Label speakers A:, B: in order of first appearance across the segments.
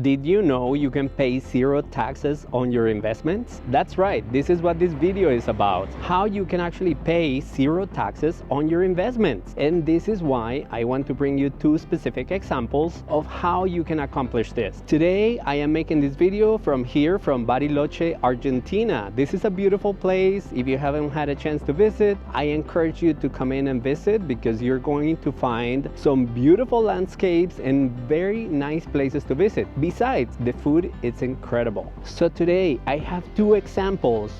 A: Did you know you can pay zero taxes on your investments? That's right, this is what this video is about. How you can actually pay zero taxes on your investments. And this is why I want to bring you two specific examples of how you can accomplish this. Today, I am making this video from Bariloche, Argentina. This is a beautiful place. If you haven't had a chance to visit, I encourage you to come in and visit because you're going to find some beautiful landscapes and very nice places to visit. Besides, the food is incredible. So today I have two examples.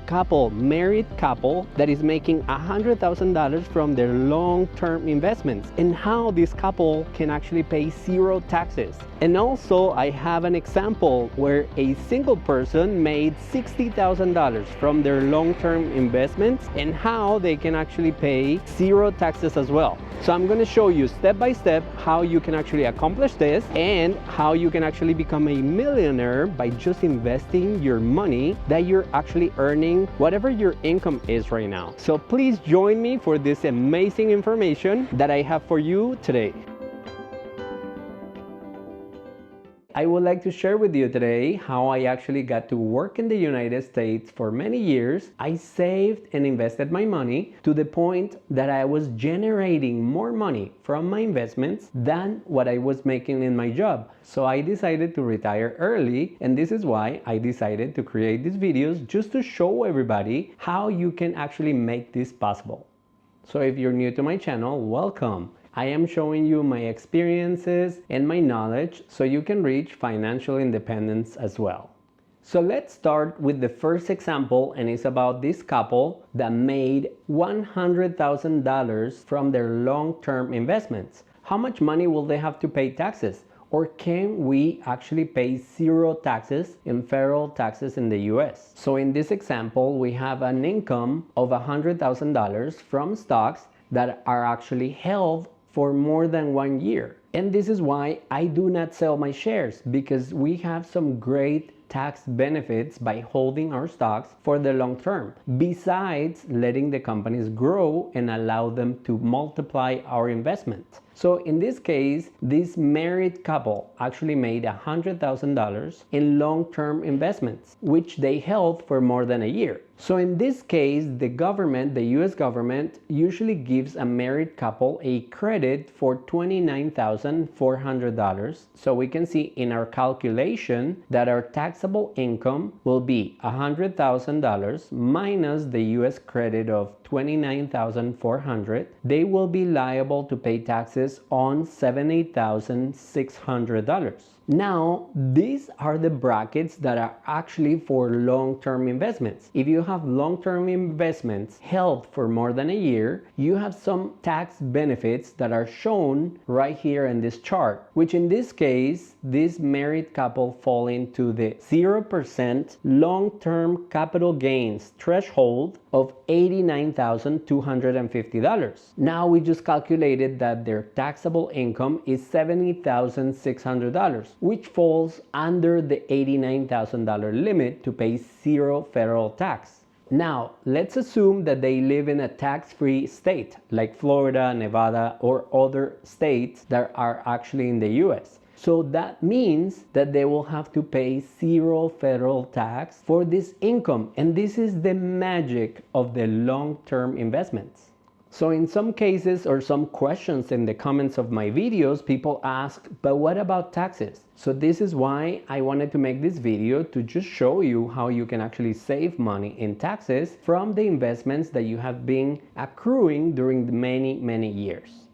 A: A married couple that is making $100,000 from their long-term investments and how this couple can actually pay zero taxes. And also I have an example where a single person made $60,000 from their long-term investments and how they can actually pay zero taxes as well. So I'm going to show you step by step how you can actually accomplish this and how you can actually become a millionaire by just investing your money that you're actually earning, whatever your income is right now. So please join me for this amazing information that I have for you today. I would like to share with you today how I actually got to work in the United States for many years. I saved and invested my money to the point that I was generating more money from my investments than what I was making in my job. So I decided to retire early, and this is why I decided to create these videos just to show everybody how you can actually make this possible. So if you're new to my channel, welcome. I am showing you my experiences and my knowledge so you can reach financial independence as well. So let's start with the first example, and it's about this couple that made $100,000 from their long-term investments. How much money will they have to pay taxes? Or can we actually pay zero taxes in federal taxes in the US? So in this example, we have an income of $100,000 from stocks that are actually held for more than 1 year. And this is why I do not sell my shares, because we have some great tax benefits by holding our stocks for the long term, besides letting the companies grow and allow them to multiply our investment. So in this case, this married couple actually made $100,000 in long-term investments, which they held for more than a year. So in this case, the government, the US government, usually gives a married couple a credit for $29,400. So we can see in our calculation that our taxable income will be $100,000 minus the US credit of $29,400. They will be liable to pay taxes on $78,600. Now, these are the brackets that are actually for long-term investments. If you have long-term investments held for more than a year, you have some tax benefits that are shown right here in this chart, which in this case, this married couple fall into the 0% long-term capital gains threshold of $89,250. Now we just calculated that their taxable income is $70,600, which falls under the $89,000 limit to pay zero federal tax. Now, let's assume that they live in a tax-free state like Florida, Nevada, or other states that are actually in the US. So that means that they will have to pay zero federal tax for this income. And this is the magic of the long-term investments. So in some cases or some questions in the comments of my videos, people ask, but what about taxes? So this is why I wanted to make this video, to just show you how you can actually save money in taxes from the investments that you have been accruing during the many years.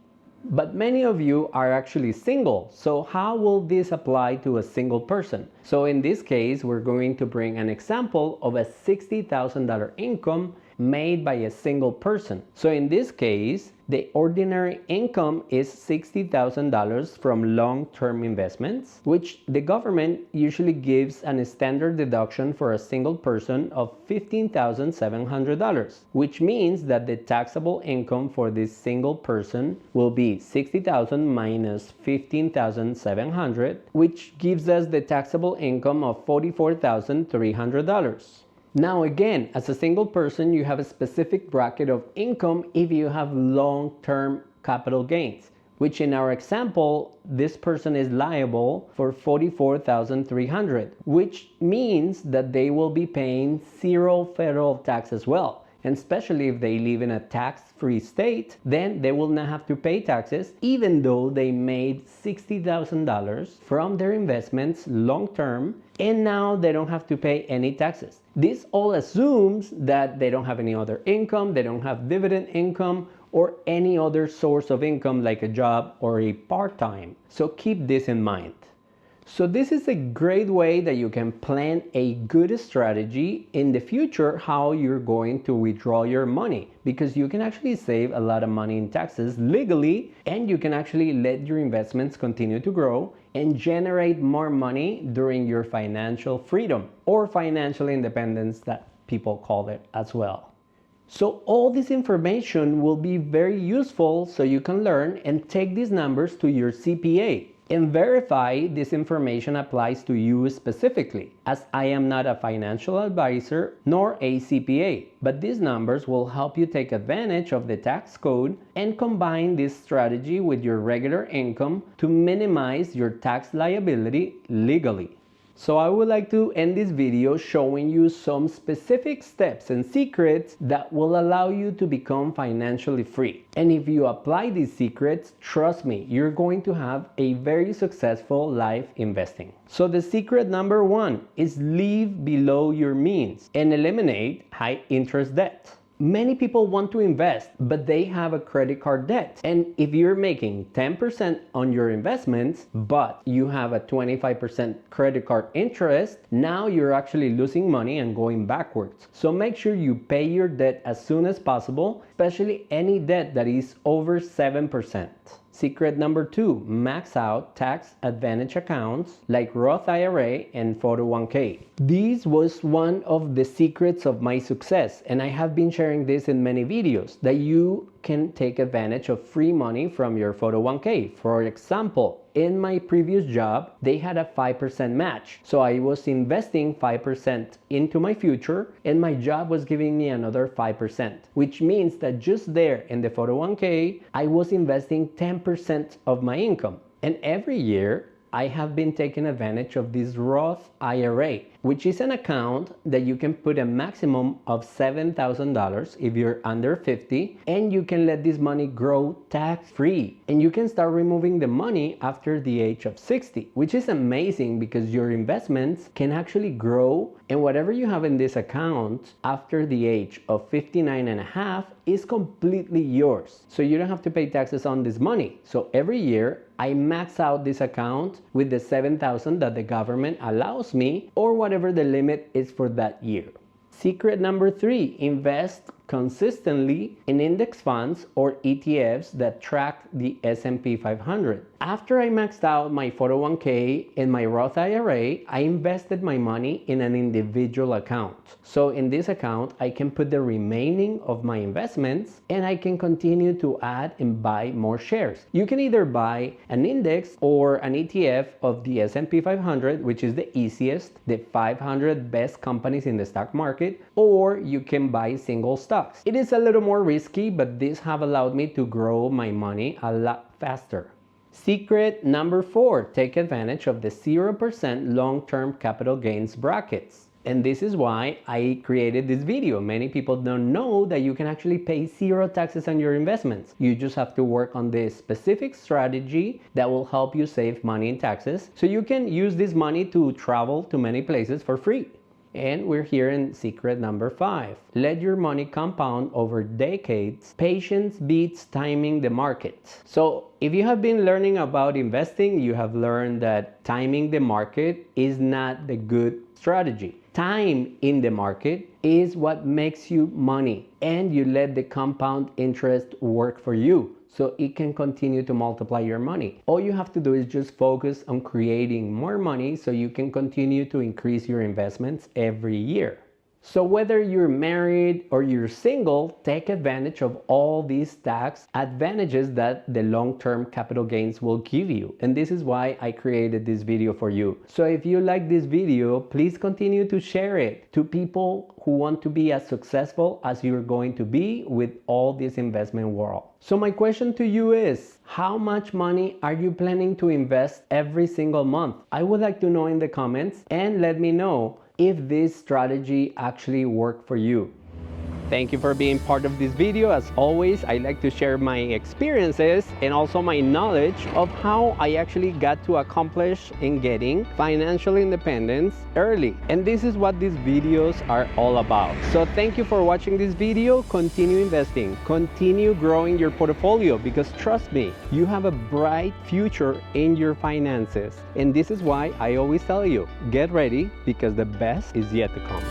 A: But many of you are actually single, so how will this apply to a single person? So in this case, we're going to bring an example of a $60,000 income made by a single person. So in this case, the ordinary income is $60,000 from long-term investments, which the government usually gives a standard deduction for a single person of $15,700, which means that the taxable income for this single person will be $60,000 minus $15,700, which gives us the taxable income of $44,300. Now again, as a single person, you have a specific bracket of income if you have long-term capital gains, which in our example, this person is liable for $44,300, which means that they will be paying zero federal tax as well. And especially if they live in a tax-free state, then they will not have to pay taxes, even though they made $60,000 from their investments long-term, and now they don't have to pay any taxes. This all assumes that they don't have any other income, they don't have dividend income, or any other source of income like a job or a part-time. So keep this in mind. So this is a great way that you can plan a good strategy in the future how you're going to withdraw your money, because you can actually save a lot of money in taxes legally, and you can actually let your investments continue to grow and generate more money during your financial freedom or financial independence that people call it as well. So all this information will be very useful so you can learn and take these numbers to your CPA and verify this information applies to you specifically, as I am not a financial advisor nor a CPA, but these numbers will help you take advantage of the tax code and combine this strategy with your regular income to minimize your tax liability legally. So I would like to end this video showing you some specific steps and secrets that will allow you to become financially free. And if you apply these secrets, trust me, you're going to have a very successful life investing. So the secret number one is live below your means and eliminate high interest debt. Many people want to invest, but they have a credit card debt. And if you're making 10% on your investments, but you have a 25% credit card interest, now you're actually losing money and going backwards. So make sure you pay your debt as soon as possible, especially any debt that is over 7%. Secret number two, max out tax advantage accounts like Roth IRA and 401k. This was one of the secrets of my success, and I have been sharing this in many videos, that you can take advantage of free money from your 401k. For example, in my previous job, they had a 5% match. So I was investing 5% into my future, and my job was giving me another 5%, which means that just there in the 401k, I was investing 10% of my income. And every year, I have been taking advantage of this Roth IRA, which is an account that you can put a maximum of $7,000 if you're under 50, and you can let this money grow tax-free. And you can start removing the money after the age of 60, which is amazing because your investments can actually grow, and whatever you have in this account after the age of 59 and a half is completely yours. So you don't have to pay taxes on this money. So every year, I max out this account with the $7,000 that the government allows me, or whatever the limit is for that year. Secret number three, invest consistently in index funds or ETFs that track the S&P 500. After I maxed out my 401k and my Roth IRA, I invested my money in an individual account. So in this account, I can put the remaining of my investments, and I can continue to add and buy more shares. You can either buy an index or an ETF of the S&P 500, which is the easiest, the 500 best companies in the stock market, or you can buy single stocks. It is a little more risky, but these have allowed me to grow my money a lot faster. Secret number four, take advantage of the 0% long-term capital gains brackets. And this is why I created this video. Many people don't know that you can actually pay zero taxes on your investments. You just have to work on this specific strategy that will help you save money in taxes, so you can use this money to travel to many places for free. And we're here in secret number five. Let your money compound over decades. Patience beats timing the market. So if you have been learning about investing, you have learned that timing the market is not the good strategy. Time in the market is what makes you money, and you let the compound interest work for you, so it can continue to multiply your money. All you have to do is just focus on creating more money so you can continue to increase your investments every year. So whether you're married or you're single, take advantage of all these tax advantages that the long-term capital gains will give you. And this is why I created this video for you. So if you like this video, please continue to share it to people who want to be as successful as you're going to be with all this investment world. So my question to you is, how much money are you planning to invest every single month? I would like to know in the comments, and let me know if this strategy actually worked for you. Thank you for being part of this video. As always, I like to share my experiences and also my knowledge of how I actually got to accomplish in getting financial independence early. And this is what these videos are all about. So thank you for watching this video. Continue investing, continue growing your portfolio, because trust me, you have a bright future in your finances. And this is why I always tell you, get ready, because the best is yet to come.